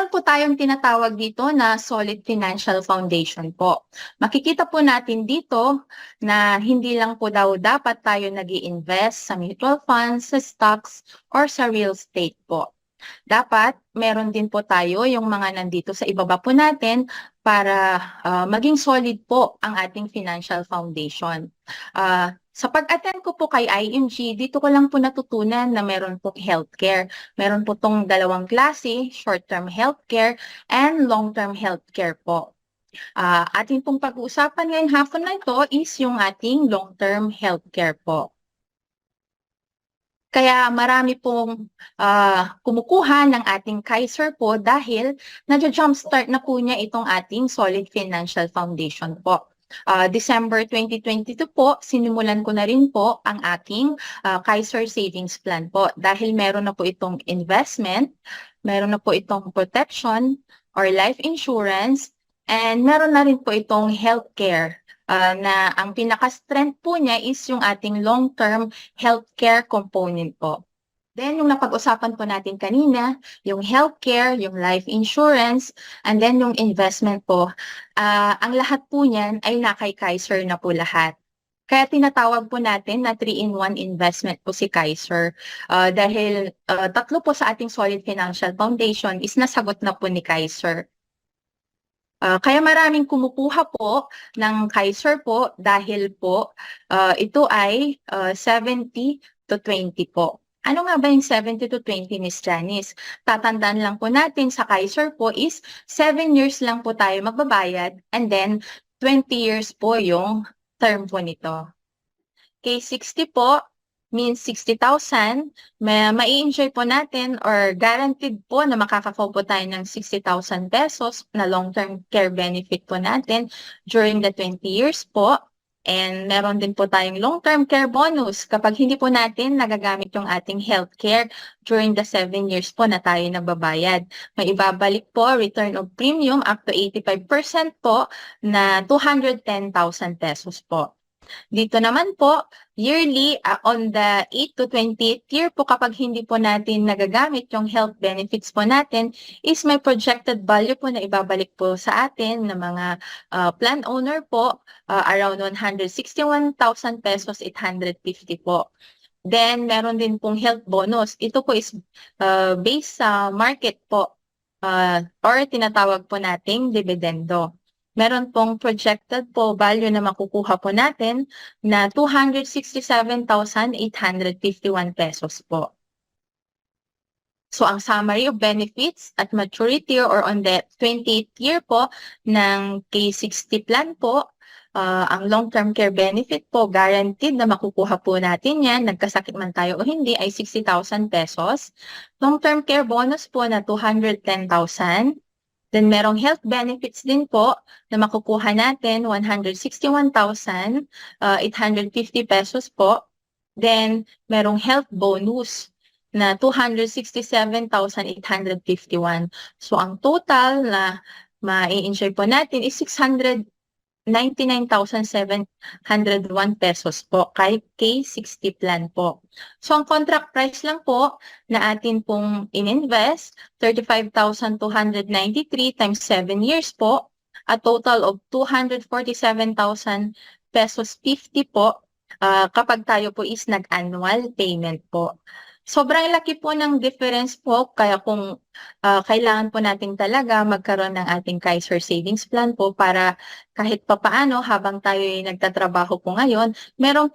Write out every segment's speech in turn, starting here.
Meron po tayong tinatawag dito na solid financial foundation po. Makikita po natin dito na hindi lang po daw dapat tayo nag-i-invest sa mutual funds, sa stocks, or sa real estate po. Dapat meron din po tayo yung mga nandito sa ibaba po natin para maging solid po ang ating financial foundation. Sa pag-attend ko po kay IMG, dito ko lang po natutunan na meron po healthcare. Meron po tong dalawang klase, short-term healthcare and long-term healthcare po. Ating pong pag-uusapan ngayong hapon na ito is yung ating long-term healthcare po. Kaya marami pong kumukuha ng ating Kaiser po dahil na-jumpstart na po niya itong ating solid financial foundation po. December 2022 po, sinimulan ko na rin po ang aking Kaiser Savings Plan po dahil meron na po itong investment, meron na po itong protection or life insurance, and meron na rin po itong healthcare na ang pinaka-strength po niya is yung ating long-term healthcare component po. Then, yung napag-usapan po natin kanina, yung healthcare, yung life insurance, and then yung investment po, ang lahat po niyan ay nakay Kaiser na po lahat. Kaya tinatawag po natin na 3-in-1 investment po si Kaiser. Dahil tatlo po sa ating Solid Financial Foundation is nasagot na po ni Kaiser. Kaya maraming kumukuha po ng Kaiser po dahil po ito ay 70 to 20 po. Ano nga ba yung 70 to 20, Miss Janice? Tatandaan lang po natin sa Kaiser po is 7 years lang po tayo magbabayad and then 20 years po yung term po nito. Case 60 po means 60,000, mai-enjoy po natin or guaranteed po na makaka-fall po tayo ng 60,000 pesos na long-term care benefit po natin during the 20 years po. And meron din po tayong long-term care bonus kapag hindi po natin nagagamit yung ating healthcare during the 7 years po na tayo nagbabayad. May ibabalik po return of premium up to 85% po na 210,000 pesos po. Dito naman po, yearly on the 8 to 28th year po kapag hindi po natin nagagamit yung health benefits po natin is may projected value po na ibabalik po sa atin ng mga plan owner po around 161,000 pesos 850 po. Then, meron din pong health bonus. Ito po is based sa market po or tinatawag po nating dividendo. Meron pong projected po value na makukuha po natin na 267,851 pesos po. So, ang summary of benefits at maturity or on the 28th year po ng K60 plan po, ang long-term care benefit po, guaranteed na makukuha po natin yan, nagkasakit man tayo o hindi, ay 60,000 pesos. Long-term care bonus po na 210,000. Then merong health benefits din po na makukuha natin 161,850 pesos po. Then merong health bonus na 267,851. So ang total na ma-enjoy po natin is 699,701 pesos po kay K60 plan po. So ang contract price lang po na atin pong in-invest, 35,293 times 7 years po, a total of 247,000 pesos 50 po kapag tayo po is nag-annual payment po. Sobrang laki po ng difference po, kaya kung kailangan po natin talaga magkaroon ng ating Kaiser Savings Plan po para kahit papaano habang tayo ay nagtatrabaho po ngayon, meron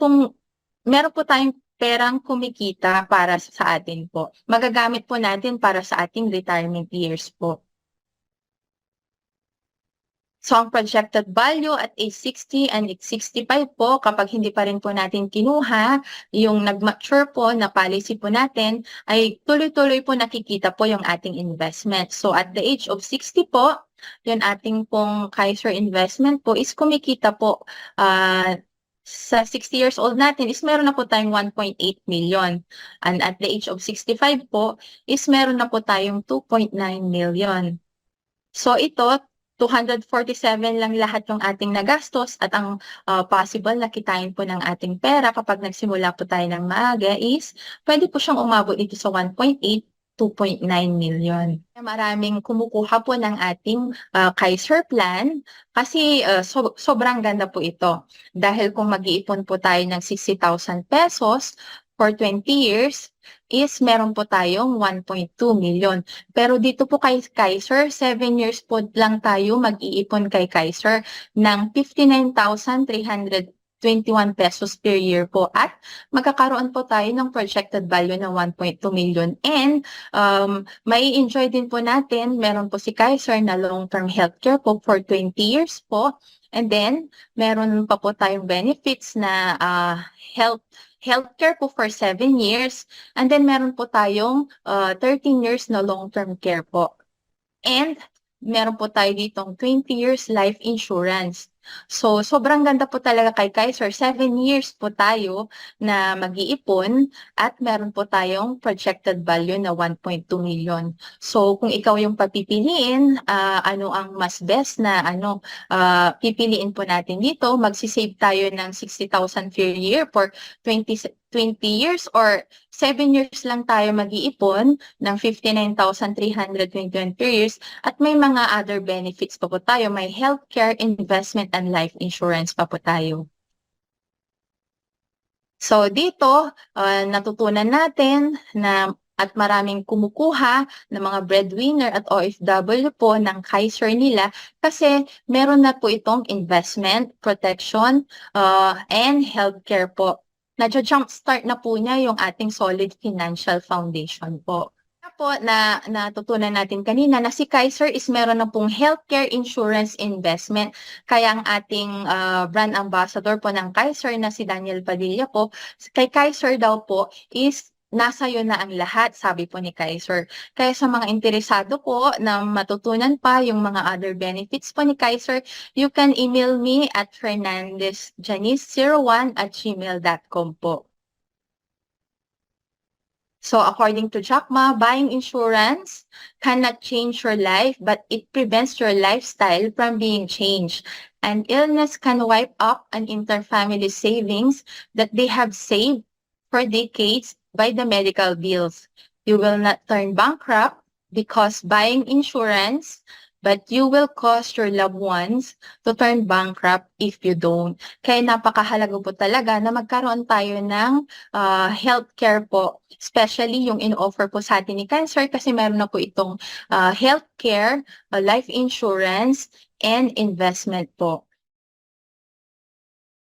po tayong perang kumikita para sa atin po. Magagamit po natin para sa ating retirement years po. So, ang projected value at age 60 and age 65 po, kapag hindi pa rin po natin kinuha, yung nag-mature po na policy po natin, ay tuloy-tuloy po nakikita po yung ating investment. So, at the age of 60 po, yung ating pong Kaiser investment po is kumikita po sa 60 years old natin is meron na po tayong 1.8 million. And at the age of 65 po is meron na po tayong 2.9 million. So, ito, 247 lang lahat yung ating nagastos at ang possible na kitain po ng ating pera kapag nagsimula po tayo ng maaga is pwede po siyang umabot dito sa 1.8 2.9 million. Maraming kumukuha po ng ating Kaiser plan kasi sobrang ganda po ito. Dahil kung mag-iipon po tayo ng 60,000 pesos for 20 years, is meron po tayong 1.2 million. Pero dito po kay Kaiser, 7 years po lang tayo mag-iipon kay Kaiser ng 59,321 pesos per year po at magkakaroon po tayo ng projected value na 1.2 million and may enjoy din po natin, meron po si Kaiser na long-term healthcare po for 20 years po and then meron pa po tayong benefits na healthcare po for 7 years and then meron po tayong 13 years na long-term care po. And meron po tayo ditong 20 years life insurance. So, sobrang ganda po talaga kay Kaiser. 7 years po tayo na mag-iipon at meron po tayong projected value na 1.2 million. So, kung ikaw yung papipiliin, ano ang mas best na pipiliin po natin dito, magsisave tayo ng 60,000 per year for 20 years or 7 years lang tayo mag-iipon ng 59,321 per years at may mga other benefits pa po tayo. May healthcare, investment, and life insurance pa po tayo. So dito, natutunan natin na at maraming kumukuha ng mga breadwinner at OFW po ng Kaiser nila kasi meron na po itong investment, protection, and healthcare po. Nadya-jumpstart na po niya yung ating solid financial foundation po. Po na natutunan natin kanina na si Kaiser is meron na pong healthcare insurance investment. Kaya ang ating brand ambassador po ng Kaiser na si Daniel Padilla po, kay Kaiser daw po is nasa iyo na ang lahat, sabi po ni Kaiser. Kaya sa mga interesado po na matutunan pa yung mga other benefits po ni Kaiser, you can email me at fernandezjanice01@gmail.com po. So according to Jack Ma, buying insurance cannot change your life, but it prevents your lifestyle from being changed. An illness can wipe up an interfamily savings that they have saved for decades by the medical bills. You will not turn bankrupt because buying insurance, but you will cause your loved ones to turn bankrupt if you don't. Kaya napakahalaga po talaga na magkaroon tayo ng healthcare po, especially yung in-offer po sa atin ni Kaiser kasi meron na po itong healthcare, life insurance, and investment po.